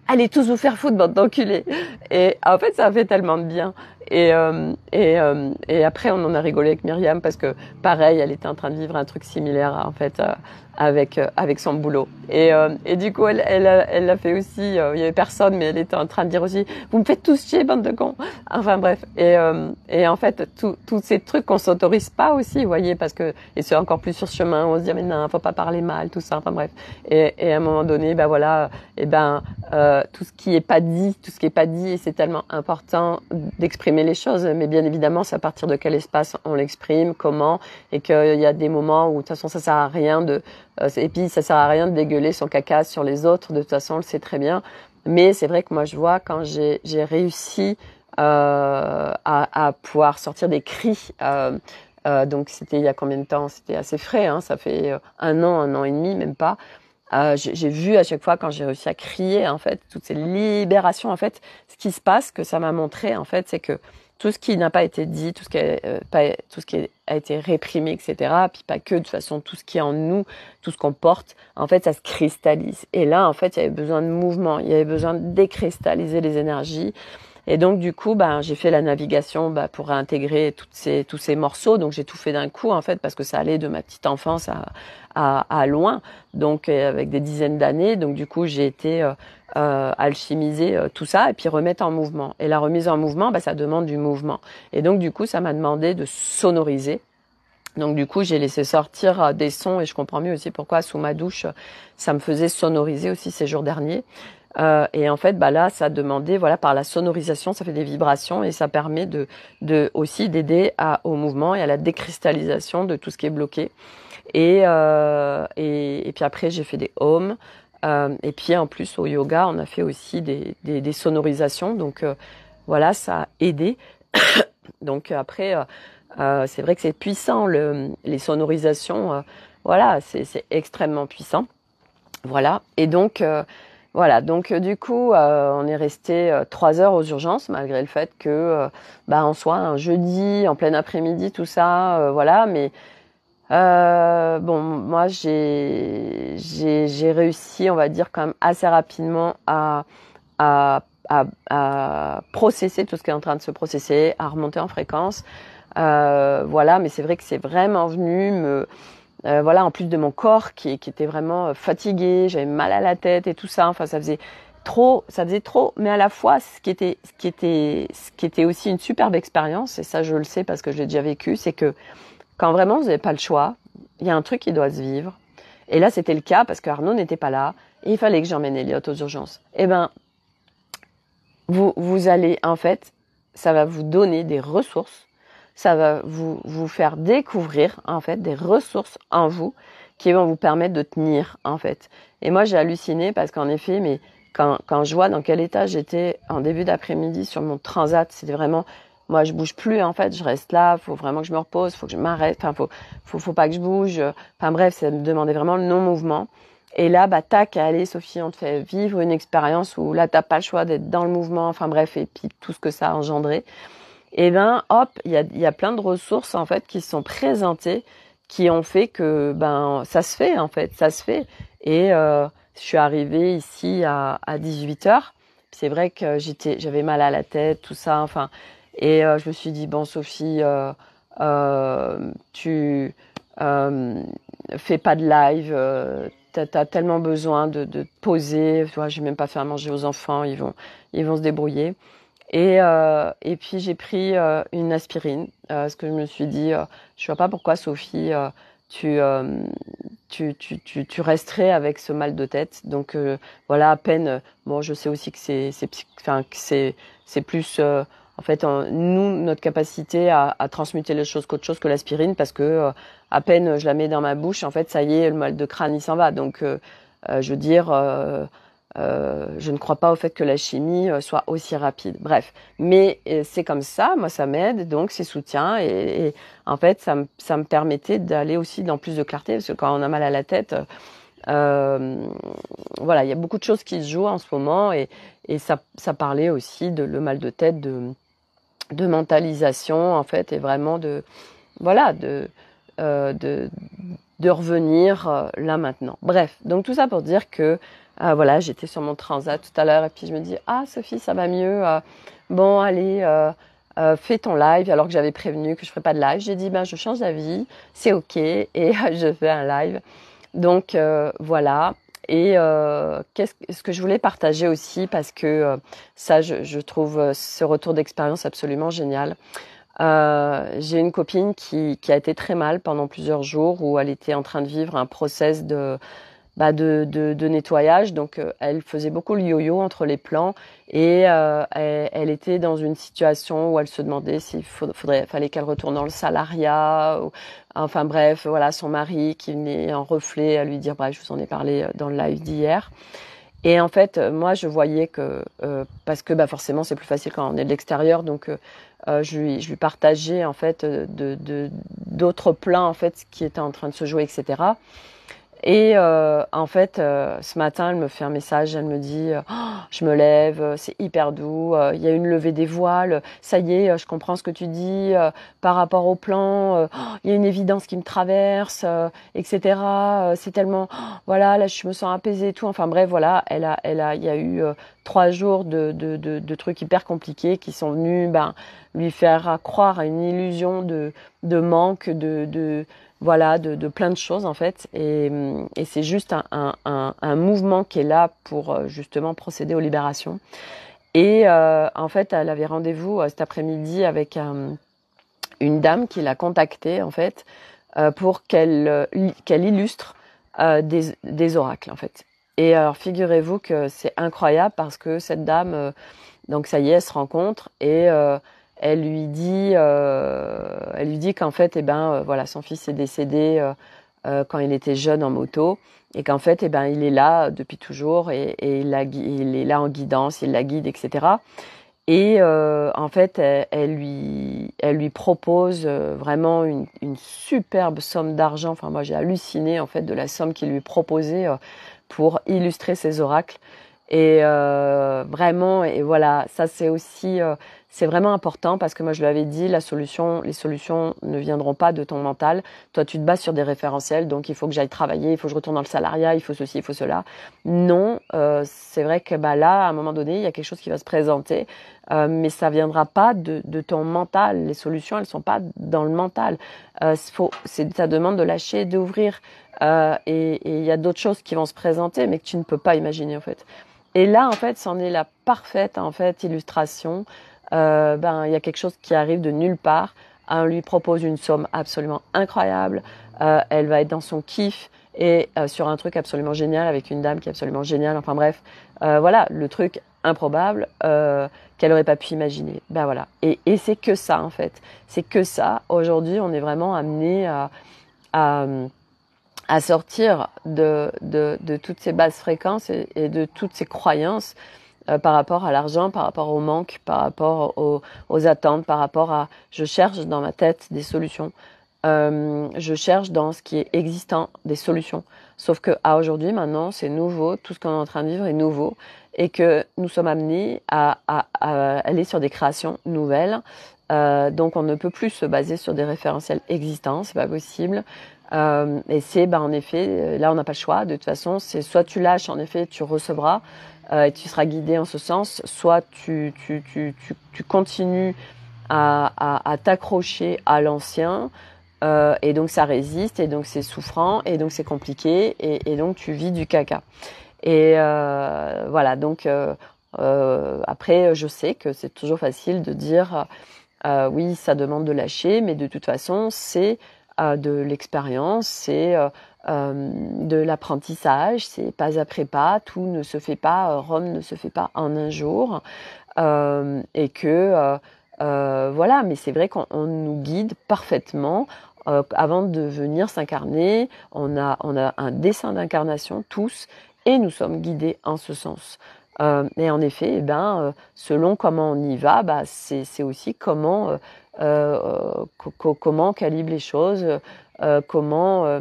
allez tous vous faire foutre, bande d'enculés. Et en fait, ça a fait tellement de bien. Et après, on en a rigolé avec Myriam parce que, pareil, elle était en train de vivre un truc similaire, en fait, avec son boulot. Et du coup, elle l'a fait aussi. Il y avait personne, mais elle était en train de dire aussi, vous me faites tous chier, bande de cons. Enfin bref. Et en fait, tous ces trucs qu'on s'autorise pas aussi, vous voyez, parce que et c'est encore plus sur ce chemin où on se dit mais non, faut pas parler mal, tout ça. Enfin bref. Et à un moment donné, ben voilà, tout ce qui est pas dit, et c'est tellement important d'exprimer les choses. Mais bien évidemment, c'est à partir de quel espace on l'exprime, comment, et qu'il y a des moments où de toute façon ça sert à rien et puis ça sert à rien de dégueuler son caca sur les autres. De toute façon, on le sait très bien. Mais c'est vrai que moi je vois quand j'ai réussi à pouvoir sortir des cris. Donc c'était il y a combien de temps? C'était assez frais, hein, ça fait un an et demi, même pas. J'ai vu à chaque fois quand j'ai réussi à crier en fait toutes ces libérations en fait, ce qui se passe, que ça m'a montré en fait, c'est que tout ce qui n'a pas été dit, tout ce qui a été réprimé, etc. Puis pas que, de toute façon, tout ce qui est en nous, tout ce qu'on porte, en fait, ça se cristallise. Et là, en fait, il y avait besoin de mouvement, il y avait besoin de décristalliser les énergies. Et donc du coup, j'ai fait la navigation pour réintégrer tous ces morceaux. Donc j'ai tout fait d'un coup en fait parce que ça allait de ma petite enfance à loin, donc avec des dizaines d'années. Donc du coup, j'ai été alchimiser tout ça et puis remettre en mouvement. Et la remise en mouvement, ça demande du mouvement. Et donc du coup, ça m'a demandé de sonoriser. Donc du coup, j'ai laissé sortir des sons et je comprends mieux aussi pourquoi sous ma douche, ça me faisait sonoriser aussi ces jours derniers. Et en fait, là, ça demandait, voilà, par la sonorisation, ça fait des vibrations et ça permet aussi d'aider au mouvement et à la décristallisation de tout ce qui est bloqué. Et puis après, j'ai fait des ohms. Et puis en plus, au yoga, on a fait aussi des sonorisations. Donc voilà, ça a aidé. Donc après, c'est vrai que c'est puissant, les sonorisations. Voilà, c'est extrêmement puissant. Voilà. Et donc... voilà, donc du coup, on est resté 3 heures aux urgences, malgré le fait que, on soit un jeudi, en plein après-midi, tout ça, voilà. Mais bon, moi, j'ai réussi, on va dire, quand même assez rapidement à processer tout ce qui est en train de se processer, à remonter en fréquence. Voilà, mais c'est vrai que c'est vraiment venu voilà, en plus de mon corps qui était vraiment fatigué, j'avais mal à la tête et tout ça. Enfin, ça faisait trop, ça faisait trop, mais à la fois, ce qui était aussi une superbe expérience, et ça je le sais parce que je l'ai déjà vécu, c'est que quand vraiment vous n'avez pas le choix, il y a un truc qui doit se vivre. Et là, c'était le cas parce qu'Arnaud n'était pas là, et il fallait que j'emmène Elliot aux urgences. Eh ben, vous allez, en fait, ça va vous donner des ressources, ça va vous faire découvrir, en fait, des ressources en vous qui vont vous permettre de tenir, en fait. Et moi, j'ai halluciné parce qu'en effet, mais quand je vois dans quel état j'étais en début d'après-midi sur mon transat, c'était vraiment, moi, je bouge plus, en fait, je reste là, faut vraiment que je me repose, faut que je m'arrête, enfin, faut pas que je bouge. Enfin, bref, ça me demandait vraiment le non-mouvement. Et là, bah, tac, allez, Sophie, on te fait vivre une expérience où là, t'as pas le choix d'être dans le mouvement, enfin, bref, et puis tout ce que ça a engendré. Et ben, hop, il y a plein de ressources, en fait, qui se sont présentées, qui ont fait que, ben, ça se fait, en fait, ça se fait. Et, je suis arrivée ici à 18h. C'est vrai que j'avais mal à la tête, tout ça, enfin, et je me suis dit, bon, Sophie, tu fais pas de live, t'as tellement besoin de te poser. Tu vois, j'ai même pas fait à manger aux enfants, ils vont se débrouiller. Et puis j'ai pris une aspirine, parce que je me suis dit, je vois pas pourquoi Sophie, tu, euh, tu resterais avec ce mal de tête. Donc voilà, à peine. Bon, je sais aussi que c'est plus en fait nous notre capacité à transmuter les choses qu'autre chose que l'aspirine, parce que à peine je la mets dans ma bouche, en fait ça y est, le mal de crâne il s'en va. Donc je veux dire. Je ne crois pas au fait que la chimie soit aussi rapide. Bref, mais c'est comme ça, moi ça m'aide, donc c'est soutien et en fait ça me permettait d'aller aussi dans plus de clarté parce que quand on a mal à la tête, voilà, il y a beaucoup de choses qui se jouent en ce moment et ça parlait aussi de le mal de tête, de mentalisation en fait et vraiment de voilà de revenir là maintenant. Bref, donc tout ça pour dire que voilà, j'étais sur mon transat tout à l'heure et puis je me dis ah Sophie ça va mieux, bon allez fais ton live alors que j'avais prévenu que je ferais pas de live. J'ai dit ben je change d'avis, c'est ok et je fais un live. Donc voilà. Et ce que je voulais partager aussi parce que ça je trouve ce retour d'expérience absolument génial. J'ai une copine qui a été très mal pendant plusieurs jours où elle était en train de vivre un process de nettoyage. Donc, elle faisait beaucoup le yo-yo entre les plans et elle était dans une situation où elle se demandait s'il fallait qu'elle retourne dans le salariat. Enfin bref, voilà, son mari qui venait en reflet à lui dire, bref, je vous en ai parlé dans le live d'hier. Et en fait, moi, je voyais que parce que forcément, c'est plus facile quand on est de l'extérieur, donc je lui partageais en fait d'autres plans en fait qui étaient en train de se jouer, etc. Et en fait, ce matin, elle me fait un message, elle me dit oh, je me lève, c'est hyper doux, il y a une levée des voiles, ça y est, je comprends ce que tu dis par rapport au plan, il y a une évidence qui me traverse, etc. C'est tellement, voilà, là je me sens apaisée et tout. Enfin bref, voilà, il y a eu 3 jours de trucs hyper compliqués qui sont venus lui faire croire à une illusion de manque, voilà, de plein de choses en fait. Et c'est juste un mouvement qui est là pour justement procéder aux libérations. Et en fait, elle avait rendez-vous cet après-midi avec une dame qui l'a contactée en fait pour qu'elle illustre des oracles en fait. Et alors figurez-vous que c'est incroyable parce que cette dame, donc ça y est, elle se rencontre et elle lui dit qu'en fait, voilà, son fils est décédé quand il était jeune en moto et qu'en fait, il est là depuis toujours et il est là en guidance, il la guide, etc. Et en fait, elle lui propose vraiment une superbe somme d'argent. Enfin, moi, j'ai halluciné en fait de la somme qu'il lui proposait pour illustrer ses oracles. Et vraiment, et voilà, ça c'est aussi, c'est vraiment important parce que moi je lui avais dit, les solutions ne viendront pas de ton mental. Toi, tu te bases sur des référentiels, donc il faut que j'aille travailler, il faut que je retourne dans le salariat, il faut ceci, il faut cela. Non, c'est vrai que là, à un moment donné, il y a quelque chose qui va se présenter, mais ça viendra pas de ton mental. Les solutions, elles sont pas dans le mental. C'est ta demande de lâcher, d'ouvrir, et il y a d'autres choses qui vont se présenter, mais que tu ne peux pas imaginer en fait. Et là, en fait, c'en est la parfaite en fait illustration. Il y a quelque chose qui arrive de nulle part. On lui propose une somme absolument incroyable. Elle va être dans son kiff et sur un truc absolument génial avec une dame qui est absolument géniale. Enfin bref, voilà, le truc improbable qu'elle aurait pas pu imaginer. Ben voilà. Et c'est que ça en fait. C'est que ça. Aujourd'hui, on est vraiment amené à sortir de toutes ces basses fréquences et de toutes ces croyances par rapport à l'argent, par rapport au manque, par rapport aux attentes, par rapport à je cherche dans ma tête des solutions. Je cherche dans ce qui est existant des solutions. Sauf que à aujourd'hui, maintenant, c'est nouveau, tout ce qu'on est en train de vivre est nouveau et que nous sommes amenés à aller sur des créations nouvelles. Donc on ne peut plus se baser sur des référentiels existants, c'est pas possible. Et c'est en effet, là on n'a pas le choix. De toute façon, c'est soit tu lâches, en effet, tu recevras et tu seras guidé en ce sens, soit tu continues à t'accrocher à l'ancien. Et donc ça résiste, et donc c'est souffrant, et donc c'est compliqué, et donc tu vis du caca. Et voilà, donc après je sais que c'est toujours facile de dire oui, ça demande de lâcher, mais de toute façon c'est de l'expérience, c'est de l'apprentissage, c'est pas après pas, tout ne se fait pas, Rome ne se fait pas en un jour, et que voilà, mais c'est vrai qu'on nous guide parfaitement. Avant de venir s'incarner, on a un dessin d'incarnation tous, et nous sommes guidés en ce sens. Et en effet, selon comment on y va, c'est aussi comment comment on calibre les choses, comment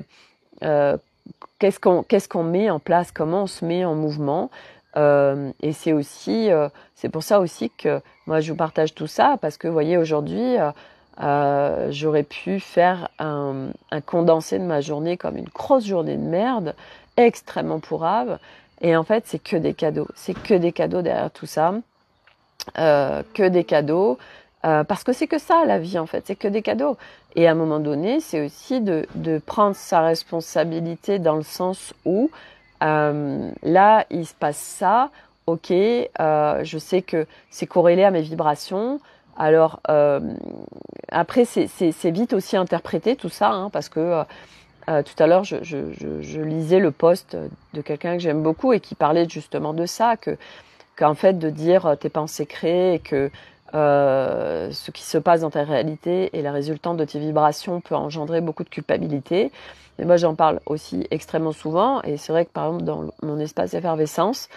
qu'est-ce qu'on met en place, comment on se met en mouvement. Et c'est aussi, c'est pour ça aussi que moi je vous partage tout ça, parce que vous voyez aujourd'hui, j'aurais pu faire un condensé de ma journée comme une grosse journée de merde, extrêmement pourrave. Et en fait, c'est que des cadeaux. C'est que des cadeaux derrière tout ça. Que des cadeaux. Parce que c'est que ça, la vie, en fait. C'est que des cadeaux. Et à un moment donné, c'est aussi de prendre sa responsabilité dans le sens où, là, il se passe ça. Ok, je sais que c'est corrélé à mes vibrations. Alors, après, c'est vite aussi interprété tout ça, hein, parce que tout à l'heure, je lisais le post de quelqu'un que j'aime beaucoup et qui parlait justement de ça, qu'en fait, de dire t'es pensées créées et que ce qui se passe dans ta réalité et la résultante de tes vibrations peut engendrer beaucoup de culpabilité. Et moi, j'en parle aussi extrêmement souvent, et c'est vrai que par exemple, dans mon espace effervescence,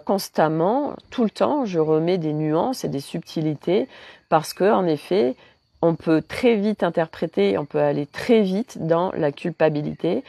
constamment, tout le temps, je remets des nuances et des subtilités parce que, en effet, on peut très vite interpréter, on peut aller très vite dans la culpabilité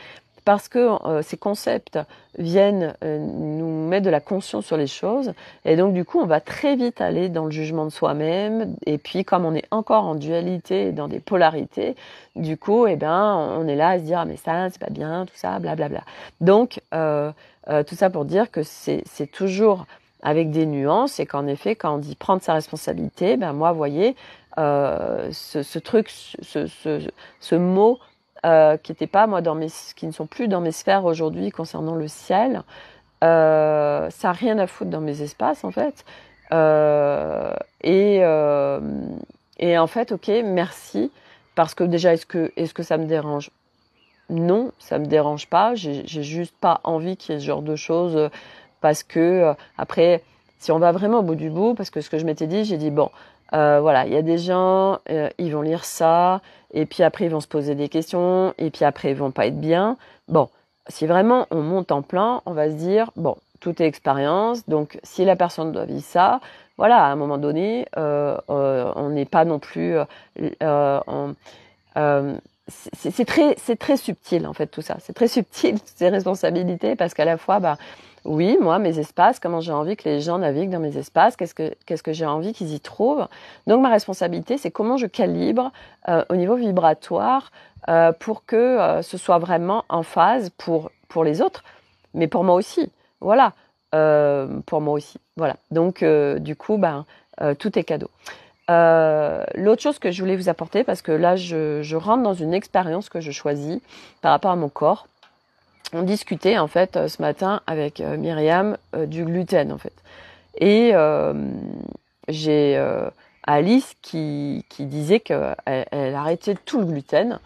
parce que ces concepts viennent nous mettre de la conscience sur les choses, et donc du coup on va très vite aller dans le jugement de soi-même, et puis comme on est encore en dualité, dans des polarités, du coup on est là à se dire ah, mais ça c'est pas bien, tout ça, blablabla. Donc tout ça pour dire que c'est toujours avec des nuances, et qu'en effet quand on dit prendre sa responsabilité, moi vous voyez ce truc, ce mot qui n'étaient pas moi qui ne sont plus dans mes sphères aujourd'hui concernant le ciel, ça n'a rien à foutre dans mes espaces en fait. Et en fait, ok, merci, parce que déjà, est-ce que ça me dérange? Non, ça me dérange pas. J'ai juste pas envie qu'il y ait ce genre de choses, parce que après, si on va vraiment au bout du bout, parce que ce que je m'étais dit, j'ai dit bon, voilà, il y a des gens, ils vont lire ça, et puis après ils vont se poser des questions, et puis après ils vont pas être bien. Bon, si vraiment on monte en plan, on va se dire bon, tout est expérience, donc si la personne doit vivre ça, voilà, à un moment donné, on n'est pas non plus c'est très subtil en fait tout ça. C'est très subtil ces responsabilités, parce qu'à la fois oui, moi mes espaces, comment j'ai envie que les gens naviguent dans mes espaces, qu'est-ce que j'ai envie qu'ils y trouvent. Donc ma responsabilité, c'est comment je calibre au niveau vibratoire pour que ce soit vraiment en phase pour les autres, mais pour moi aussi. Voilà, pour moi aussi. Voilà. Donc du coup tout est cadeau. L'autre chose que je voulais vous apporter, parce que là je rentre dans une expérience que je choisis par rapport à mon corps, on discutait en fait ce matin avec Myriam du gluten en fait. Et j'ai Alice qui disait qu'elle arrêtait tout le gluten.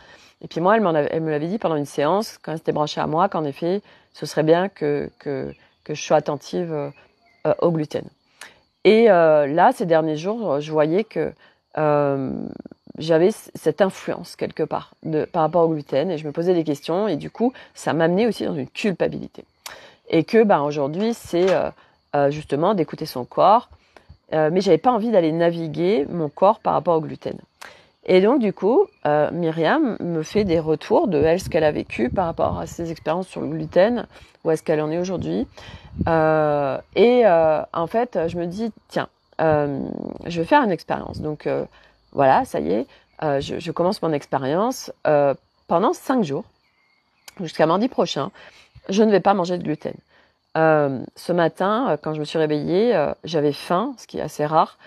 Et puis moi, elle me l'avait dit pendant une séance, quand elle s'était branchée à moi, qu'en effet, ce serait bien que je sois attentive au gluten. Et là, ces derniers jours, je voyais que j'avais cette influence quelque part par rapport au gluten, et je me posais des questions, et du coup, ça m'amenait aussi dans une culpabilité. Et que aujourd'hui, c'est justement d'écouter son corps, mais j'avais pas envie d'aller naviguer mon corps par rapport au gluten. Et donc du coup, Myriam me fait des retours de elle, ce qu'elle a vécu par rapport à ses expériences sur le gluten, où est-ce qu'elle en est aujourd'hui. En fait, je me dis, tiens, je vais faire une expérience. Donc voilà, ça y est, je commence mon expérience pendant 5 jours, jusqu'à mardi prochain. Je ne vais pas manger de gluten. Ce matin, quand je me suis réveillée, j'avais faim, ce qui est assez rare.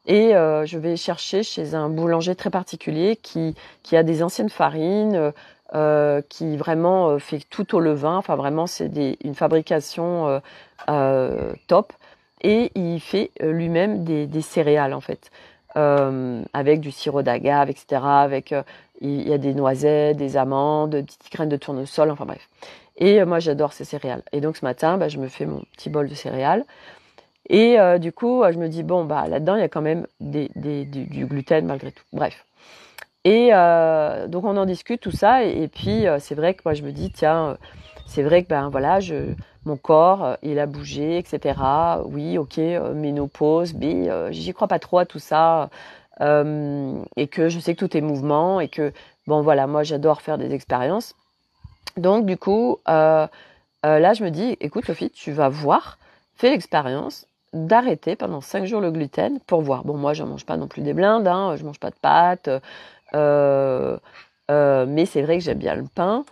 Et je vais chercher chez un boulanger très particulier qui a des anciennes farines, qui vraiment fait tout au levain. Enfin vraiment, c'est une fabrication top. Et il fait lui-même des céréales en fait, avec du sirop d'agave, etc. Avec il y a des noisettes, des amandes, des petites graines de tournesol. Enfin bref. Et moi, j'adore ces céréales. Et donc ce matin, je me fais mon petit bol de céréales. Et du coup, je me dis, bon, là-dedans, il y a quand même du gluten malgré tout. Bref. Et donc, on en discute, tout ça. Et puis, c'est vrai que moi, je me dis, tiens, c'est vrai que, voilà, mon corps, il a bougé, etc. Oui, ok, ménopause, mais j'y crois pas trop à tout ça. Et que je sais que tout est mouvement. Et que, bon, voilà, moi, j'adore faire des expériences. Donc, du coup, là, je me dis, écoute, Sophie, tu vas voir, fais l'expérience d'arrêter pendant 5 jours le gluten pour voir. Bon, moi, je mange pas non plus des blindes, hein, je mange pas de pâtes, mais c'est vrai que j'aime bien le pain,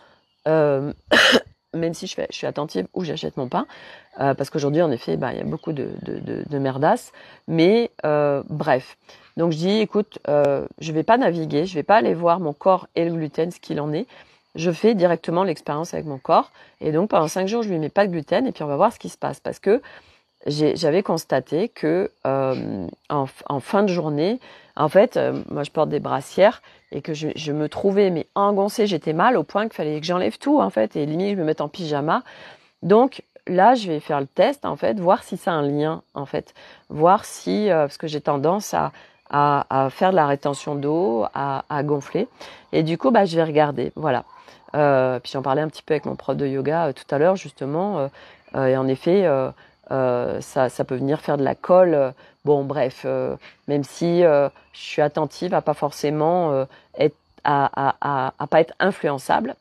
même si je suis attentive où j'achète mon pain, parce qu'aujourd'hui, en effet, il y a beaucoup de merdasses, mais bref. Donc, je dis, écoute, je vais pas naviguer, je vais pas aller voir mon corps et le gluten, ce qu'il en est. Je fais directement l'expérience avec mon corps, et donc pendant 5 jours, je lui mets pas de gluten, et puis on va voir ce qui se passe, parce que j'avais constaté que en fin de journée, en fait, moi je porte des brassières et que je me trouvais mais engoncée, j'étais mal au point qu'il fallait que j'enlève tout en fait et limite je me mette en pyjama. Donc là, je vais faire le test en fait, voir si ça a un lien en fait, voir si parce que j'ai tendance à faire de la rétention d'eau, à gonfler et du coup je vais regarder, voilà. Puis j'en parlais un petit peu avec mon prof de yoga tout à l'heure justement et en effet. Ça peut venir faire de la colle. Bon, bref, même si je suis attentive à pas forcément à pas être influençable.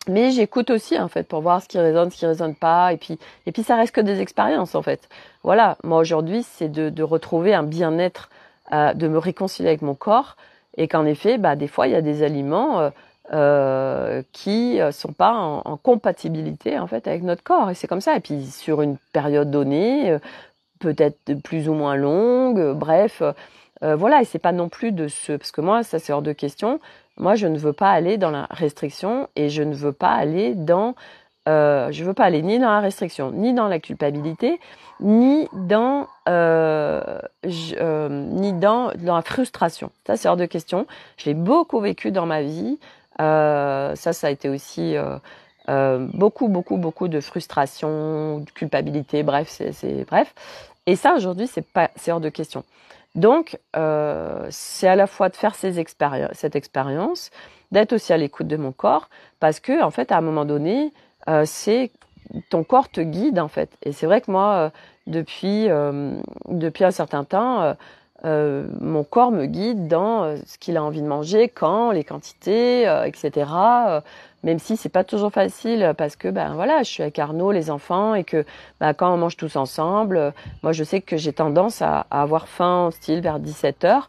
Mais j'écoute aussi en fait pour voir ce qui résonne pas. Et puis ça reste que des expériences en fait. Voilà, moi aujourd'hui c'est de retrouver un bien-être, de me réconcilier avec mon corps et qu'en effet, des fois il y a des aliments qui sont pas en compatibilité en fait avec notre corps et c'est comme ça. Et puis sur une période donnée, peut-être plus ou moins longue, bref, voilà. Et c'est pas non plus parce que moi ça c'est hors de question. Moi je ne veux pas aller dans la restriction et je ne veux pas aller je veux pas aller ni dans la restriction, ni dans la culpabilité, ni dans dans la frustration. Ça c'est hors de question. Je l'ai beaucoup vécu dans ma vie. Ça a été aussi beaucoup de frustration, de culpabilité, bref, bref. Et ça aujourd'hui, c'est hors de question. Donc, c'est à la fois de faire cette expérience, d'être aussi à l'écoute de mon corps, parce que en fait, à un moment donné, c'est ton corps te guide en fait. Et c'est vrai que moi, depuis un certain temps. Mon corps me guide dans ce qu'il a envie de manger, quand, les quantités, etc. Même si c'est pas toujours facile parce que voilà, je suis avec Arnaud, les enfants et que quand on mange tous ensemble, moi je sais que j'ai tendance à avoir faim style vers 17h.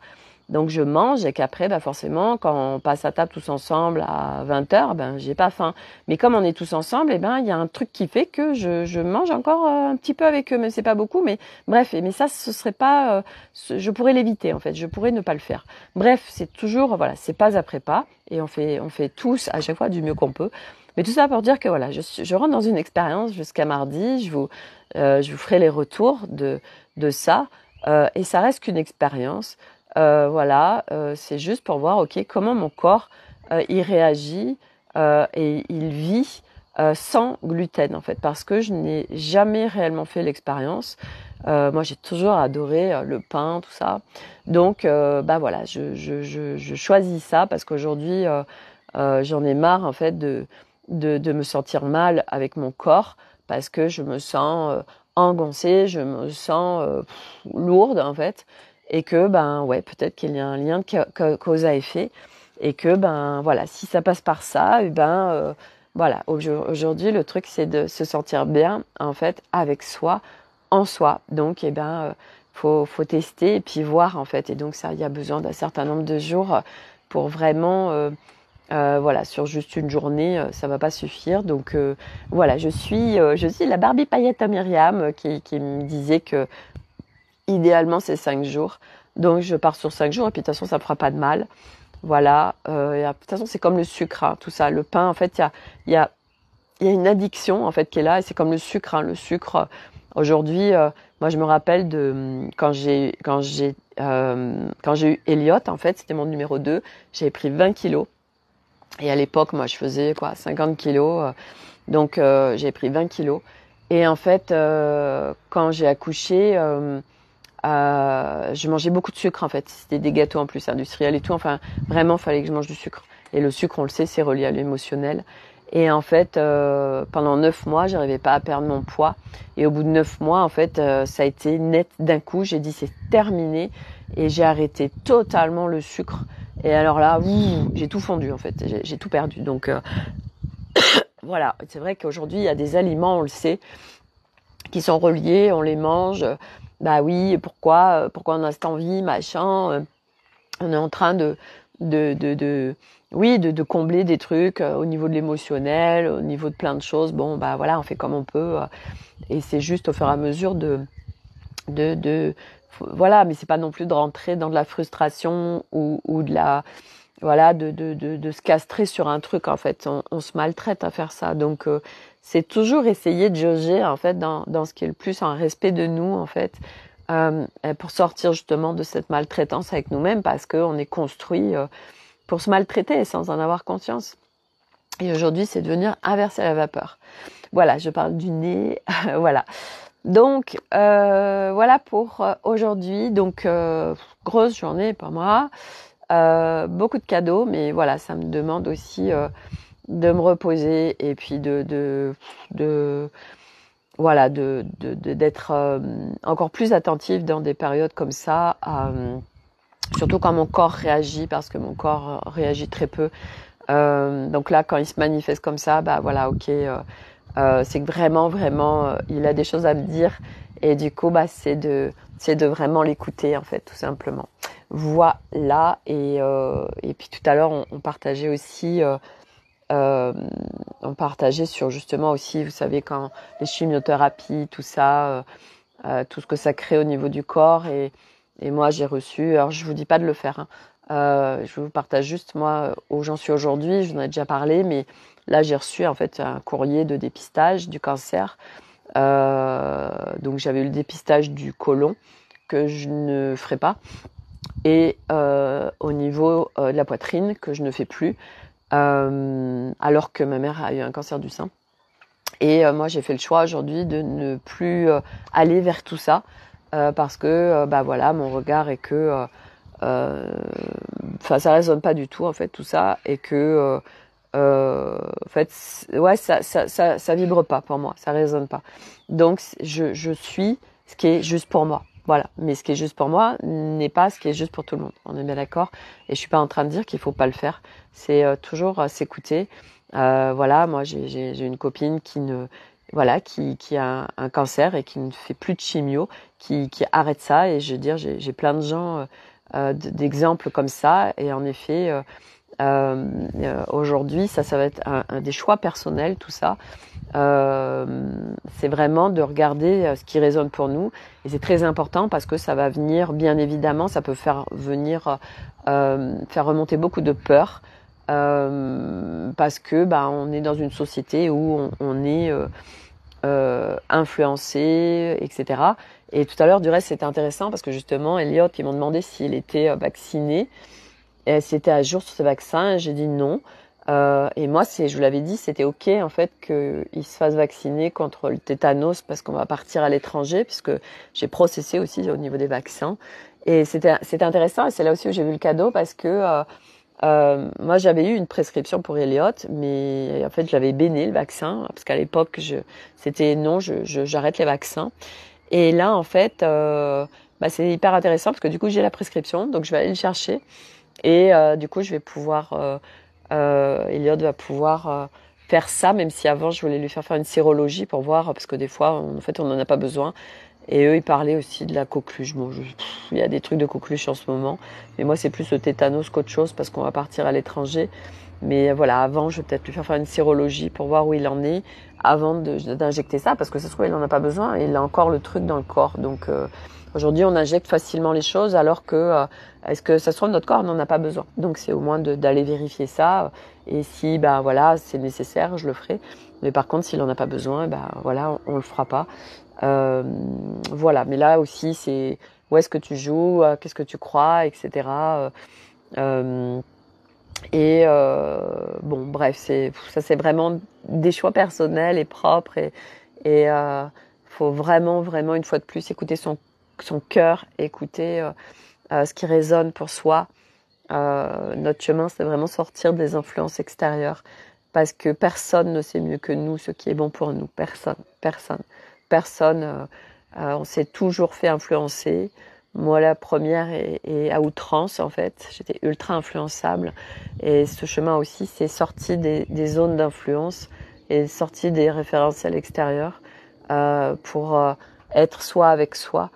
Donc je mange et qu'après forcément quand on passe à table tous ensemble à 20h, j'ai pas faim. Mais comme on est tous ensemble, il y a un truc qui fait que je mange encore un petit peu avec eux, mais c'est pas beaucoup, mais bref, mais ça ce serait pas je pourrais l'éviter en fait, je pourrais ne pas le faire. Bref, c'est toujours voilà, c'est pas après pas et on fait tous à chaque fois du mieux qu'on peut. Mais tout ça pour dire que voilà, je rentre dans une expérience jusqu'à mardi. Je vous ferai les retours de ça. Et ça reste qu'une expérience. Voilà, c'est juste pour voir, ok, comment mon corps il réagit et il vit sans gluten en fait, parce que je n'ai jamais réellement fait l'expérience. Moi, j'ai toujours adoré le pain, tout ça. Donc, bah voilà, je choisis ça parce qu'aujourd'hui, j'en ai marre en fait de me sentir mal avec mon corps parce que je me sens engoncée, je me sens lourde en fait, et que ben ouais, peut-être qu'il y a un lien de cause à effet, et que ben voilà, si ça passe par ça, et ben voilà, aujourd'hui le truc c'est de se sentir bien en fait avec soi, en soi. Donc faut tester et puis voir en fait, et donc ça il y a besoin d'un certain nombre de jours pour vraiment voilà, sur juste une journée, ça va pas suffire. Donc voilà, je suis la Barbie paillette à Myriam qui me disait que idéalement c'est 5 jours. Donc je pars sur 5 jours et puis de toute façon ça me fera pas de mal. Voilà, de toute façon c'est comme le sucre, hein, tout ça. Le pain, en fait, il y a une addiction en fait qui est là, et c'est comme le sucre. Hein, le sucre, aujourd'hui, moi je me rappelle de quand j'ai eu Elliot, en fait, c'était mon numéro 2, j'avais pris 20 kilos. Et à l'époque, moi, je faisais 50 kilos. Donc, j'ai pris 20 kilos. Et en fait, quand j'ai accouché, je mangeais beaucoup de sucre, en fait. C'était des gâteaux en plus industriels et tout. Enfin, vraiment, il fallait que je mange du sucre. Et le sucre, on le sait, c'est relié à l'émotionnel. Et en fait, pendant 9 mois, j'arrivais pas à perdre mon poids. Et au bout de 9 mois, en fait, ça a été net d'un coup. J'ai dit, c'est terminé. Et j'ai arrêté totalement le sucre. Et alors là, j'ai tout fondu en fait, j'ai tout perdu. Donc voilà, c'est vrai qu'aujourd'hui il y a des aliments, on le sait, qui sont reliés, on les mange. Bah oui, pourquoi on a cette envie, machin. On est en train de combler des trucs au niveau de l'émotionnel, au niveau de plein de choses. Bon bah voilà, on fait comme on peut. Et c'est juste au fur et à mesure voilà, mais c'est pas non plus de rentrer dans de la frustration ou de la voilà de se castrer sur un truc en fait. On se maltraite à faire ça. Donc c'est toujours essayer de jauger en fait dans ce qui est le plus en respect de nous en fait, pour sortir justement de cette maltraitance avec nous-mêmes, parce qu'on est construit pour se maltraiter sans en avoir conscience. Et aujourd'hui, c'est de venir inverser la vapeur. Voilà, je parle du nez, voilà. Donc voilà pour aujourd'hui. Donc grosse journée pour moi, beaucoup de cadeaux, mais voilà, ça me demande aussi de me reposer et puis voilà d'être encore plus attentive dans des périodes comme ça, surtout quand mon corps réagit, parce que mon corps réagit très peu. Donc là, quand il se manifeste comme ça, bah voilà, ok. C'est que vraiment, il a des choses à me dire, et du coup, bah, c'est de vraiment l'écouter en fait, tout simplement. Voilà. Et puis tout à l'heure, on partageait aussi, on partageait sur justement aussi, vous savez, quand les chimiothérapies, tout ça, tout ce que ça crée au niveau du corps. Et moi, j'ai reçu. Alors, je vous dis pas de le faire. Hein. Je vous partage juste moi où j'en suis aujourd'hui. Je vous en ai déjà parlé, mais là, j'ai reçu en fait un courrier de dépistage du cancer. Donc, j'avais eu le dépistage du côlon que je ne ferai pas, et au niveau de la poitrine que je ne fais plus, alors que ma mère a eu un cancer du sein. Et moi, j'ai fait le choix aujourd'hui de ne plus aller vers tout ça, parce que bah voilà, mon regard est que ça résonne pas du tout en fait tout ça, et que en fait ouais, ça vibre pas pour moi, ça résonne pas. Donc je suis ce qui est juste pour moi. Voilà, mais ce qui est juste pour moi n'est pas ce qui est juste pour tout le monde. On est bien d'accord. Et je suis pas en train de dire qu'il faut pas le faire. C'est toujours s'écouter. Voilà, moi j'ai une copine qui a un cancer et qui ne fait plus de chimio, qui arrête ça. Et je veux dire, j'ai plein de gens d'exemples comme ça. Et en effet, aujourd'hui, ça va être un des choix personnels, tout ça. C'est vraiment de regarder ce qui résonne pour nous, et c'est très important parce que ça va venir, bien évidemment, ça peut faire remonter beaucoup de peur, parce que on est dans une société où on est influencé, etc. Et tout à l'heure, du reste, c'était intéressant parce que justement, Elliot, ils m'ont demandé s'il était vacciné et s'il était à jour sur ce vaccin. Et j'ai dit non. Et moi, je vous l'avais dit, c'était ok en fait qu'il se fasse vacciner contre le tétanos parce qu'on va partir à l'étranger, puisque j'ai processé aussi au niveau des vaccins. Et c'était intéressant et c'est là aussi où j'ai vu le cadeau parce que moi j'avais eu une prescription pour Elliot, mais en fait j'avais béné le vaccin parce qu'à l'époque c'était non, j'arrête les vaccins. Et là en fait c'est hyper intéressant parce que du coup j'ai la prescription, donc je vais aller le chercher et du coup je vais pouvoir Elliot va pouvoir faire ça, même si avant je voulais lui faire une sérologie pour voir, parce que des fois en fait on n'en a pas besoin. Et eux ils parlaient aussi de la coqueluche. Bon, il y a des trucs de coqueluche en ce moment, mais moi c'est plus le tétanos qu'autre chose parce qu'on va partir à l'étranger. Mais voilà, avant je vais peut-être lui faire une sérologie pour voir où il en est avant d'injecter ça, parce que ça se trouve il n'en a pas besoin et il a encore le truc dans le corps. Donc aujourd'hui on injecte facilement les choses alors que est-ce que ça se trouve notre corps n'en a pas besoin. Donc c'est au moins d'aller vérifier ça, et si voilà c'est nécessaire je le ferai. Mais par contre s'il en a pas besoin, voilà on le fera pas. Voilà, mais là aussi c'est où est-ce que tu joues, qu'est-ce que tu crois, etc. Bon, bref, ça c'est vraiment des choix personnels et propres, et faut vraiment une fois de plus écouter son cœur, écouter ce qui résonne pour soi. Notre chemin, c'est vraiment sortir des influences extérieures, parce que personne ne sait mieux que nous ce qui est bon pour nous. Personne. On s'est toujours fait influencer. Moi, la première, et à outrance, en fait. J'étais ultra influençable. Et ce chemin aussi, c'est sorti des zones d'influence et sorti des référentiels extérieurs pour être soi avec soi.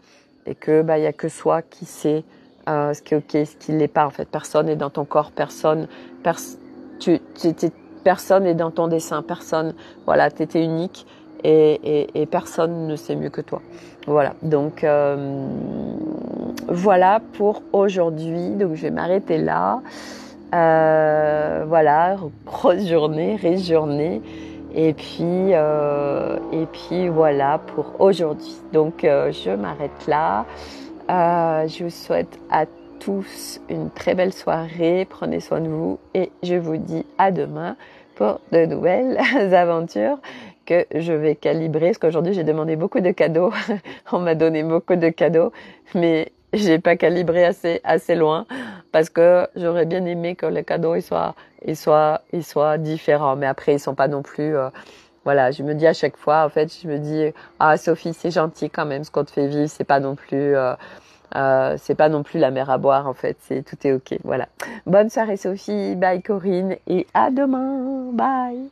Et que il y a que soi qui sait ce qui est ok, ce qui l'est pas, en fait. Personne n'est dans ton corps, personne n'est dans ton dessin, personne. Voilà, t'étais unique. Et personne ne sait mieux que toi. Voilà, donc voilà pour aujourd'hui. Donc je vais m'arrêter là. Voilà, grosse journée, riche journée. Et puis voilà pour aujourd'hui. Donc je m'arrête là. Je vous souhaite à tous une très belle soirée. Prenez soin de vous et je vous dis à demain pour de nouvelles aventures que je vais calibrer, parce qu'aujourd'hui j'ai demandé beaucoup de cadeaux. On m'a donné beaucoup de cadeaux, mais j'ai pas calibré assez loin, parce que j'aurais bien aimé que les cadeaux ils soient différents, mais après ils sont pas non plus voilà, je me dis à chaque fois, en fait, je me dis Sophie, c'est gentil quand même ce qu'on te fait vivre, c'est pas non plus la mer à boire, en fait, tout est ok. Voilà. Bonne soirée Sophie, bye Corinne, et à demain, bye.